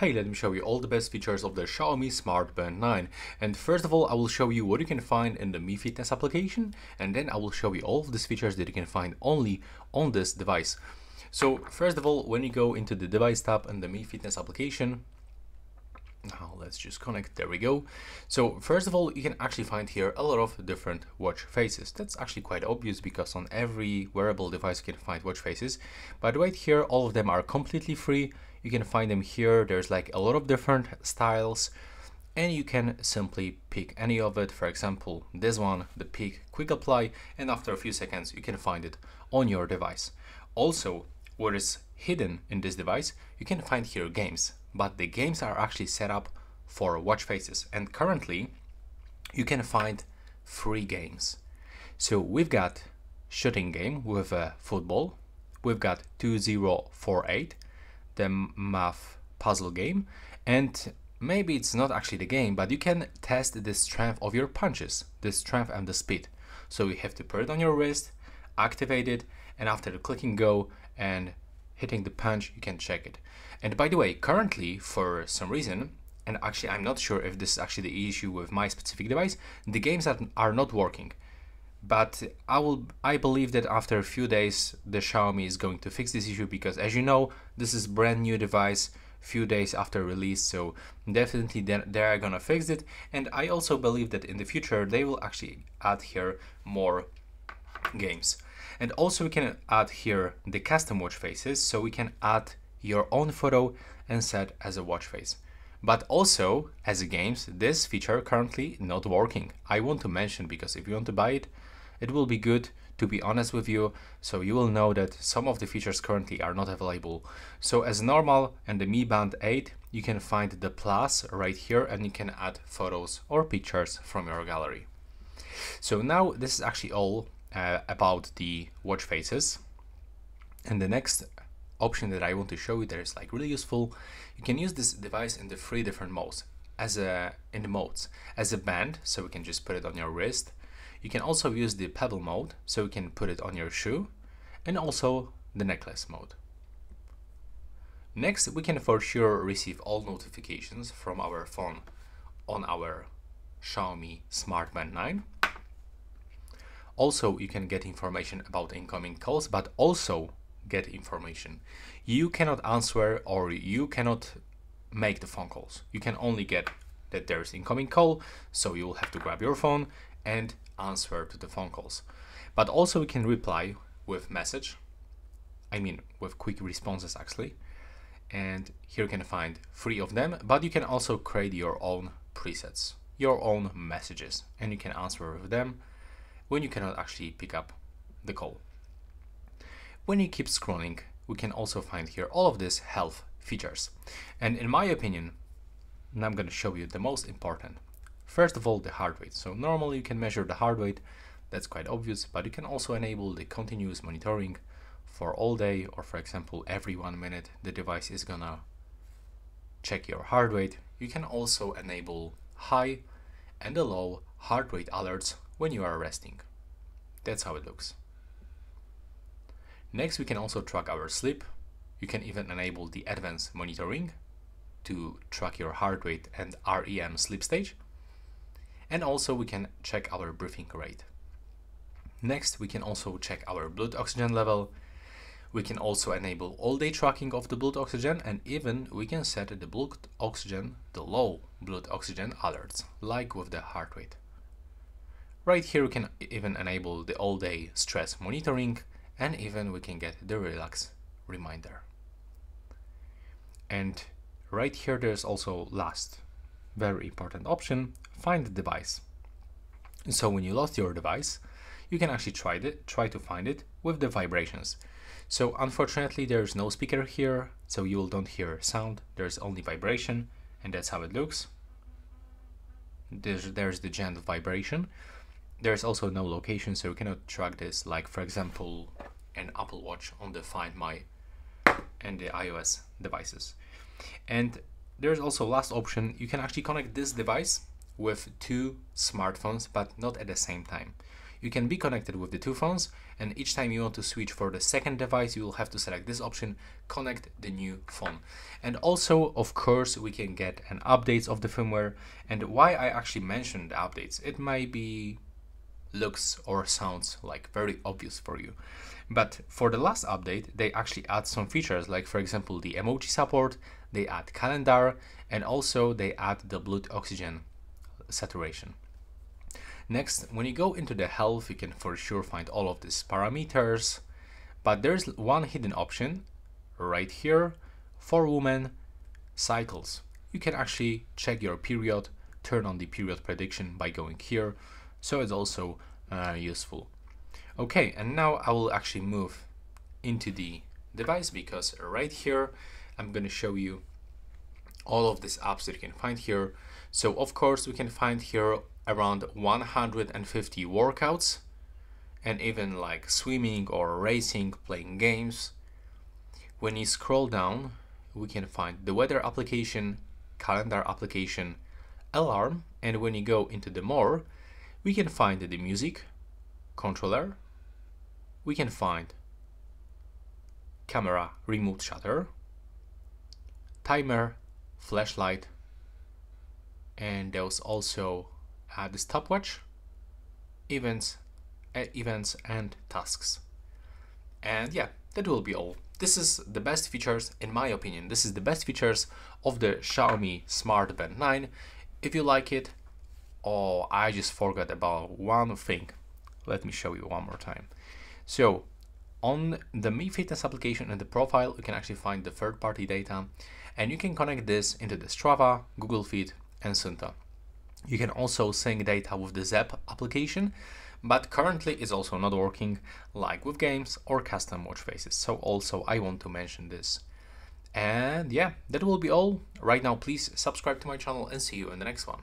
Hey, let me show you all the best features of the Xiaomi Smart Band 9. And first of all, I will show you what you can find in the Mi Fitness application, and then I will show you all of these features that you can find only on this device. So first of all, when you go into the device tab in the Mi Fitness application, now let's just connect, there we go. So first of all, you can actually find here a lot of different watch faces. That's actually quite obvious because on every wearable device you can find watch faces. But right here, all of them are completely free. You can find them here. There's like a lot of different styles and you can simply pick any of it. For example, this one, the Peak Quick Apply, and after a few seconds you can find it on your device. Also, what is hidden in this device, you can find here games, but the games are actually set up for watch faces, and currently you can find free games. So we've got shooting game with a football, we've got 2048, the math puzzle game, and maybe it's not actually the game, but you can test the strength of your punches, the strength and the speed. So you have to put it on your wrist, activate it, and after clicking go and hitting the punch, you can check it. And by the way, currently for some reason, and actually I'm not sure if this is actually the issue with my specific device, the games are not working. But I believe that after a few days the Xiaomi is going to fix this issue, because as you know, this is brand new device, few days after release, so definitely they are gonna fix it. And I also believe that in the future they will actually add here more games. And also we can add here the custom watch faces, so we can add your own photo and set as a watch face. But also as a games, this feature currently not working. I want to mention because if you want to buy it, it will be good to be honest with you, so you will know that some of the features currently are not available. So as normal and the Mi Band 8, you can find the plus right here and you can add photos or pictures from your gallery. So now this is actually all about the watch faces. And the next option that I want to show you that is like really useful, you can use this device in the 3 different modes. As a band, so we can just put it on your wrist. You can also use the pebble mode, so you can put it on your shoe, and also the necklace mode. Next, we can for sure receive all notifications from our phone on our Xiaomi Smart Band 9. Also, you can get information about incoming calls, but also get information. You cannot answer or you cannot make the phone calls. You can only get that there's incoming call, so you will have to grab your phone and answer to the phone calls. But also we can reply with message, with quick responses actually. And here you can find 3 of them, but you can also create your own presets, your own messages, and you can answer with them when you cannot actually pick up the call. When you keep scrolling, we can also find here all of these health features. And in my opinion, and I'm going to show you the most important. First of all, the heart rate. So normally you can measure the heart rate, that's quite obvious, but you can also enable the continuous monitoring for all day, or for example, every 1 minute the device is gonna check your heart rate. You can also enable high and the low heart rate alerts when you are resting. That's how it looks. Next, we can also track our sleep. You can even enable the advanced monitoring to track your heart rate and REM sleep stage. And also we can check our breathing rate. Next, we can also check our blood oxygen level. We can also enable all-day tracking of the blood oxygen, and even we can set the blood oxygen, the low blood oxygen alerts, like with the heart rate. Right here we can even enable the all-day stress monitoring, and even we can get the relax reminder. And right here there's also last very important option, find the device. So when you lost your device, you can actually try to find it with the vibrations. So unfortunately there's no speaker here, so you don't hear sound, there's only vibration, and that's how it looks. There's the gentle vibration. There's also no location, so you cannot track this, like for example an Apple Watch on the Find My and the iOS devices. And there's also last option, you can actually connect this device with 2 smartphones, but not at the same time. you can be connected with the two phones, and each time you want to switch for the second device, you will have to select this option, connect the new phone. And also, of course, we can get an updates of the firmware. And why I actually mentioned the updates, it might be looks or sounds like very obvious for you, but for the last update they actually add some features, like for example the emoji support, they add calendar, and also they add the blood oxygen saturation. Next, when you go into the health, you can for sure find all of these parameters, but there's one hidden option right here for women: cycles. You can actually check your period, turn on the period prediction by going here, so it's also useful. Okay, and now I will actually move into the device, because right here I'm going to show you all of these apps that you can find here. So of course we can find here around 150 workouts, and even like swimming or racing, playing games. When you scroll down, we can find the weather application, calendar application, alarm, and when you go into the more, we can find the music, controller, we can find camera remote shutter, timer, flashlight, and there's also the stopwatch, events and tasks. And yeah, that will be all. This is the best features, in my opinion. This is the best features of the Xiaomi Smart Band 9. If you like it, oh, I just forgot about one thing. Let me show you one more time. So on the Mi Fitness application in the profile, you can actually find the third-party data, and you can connect this into the Strava, Google Fit, and Sunta. You can also sync data with the Zepp application, but currently it's also not working, like with games or custom watch faces. So also I want to mention this. And yeah, that will be all. Right now, please subscribe to my channel and see you in the next one.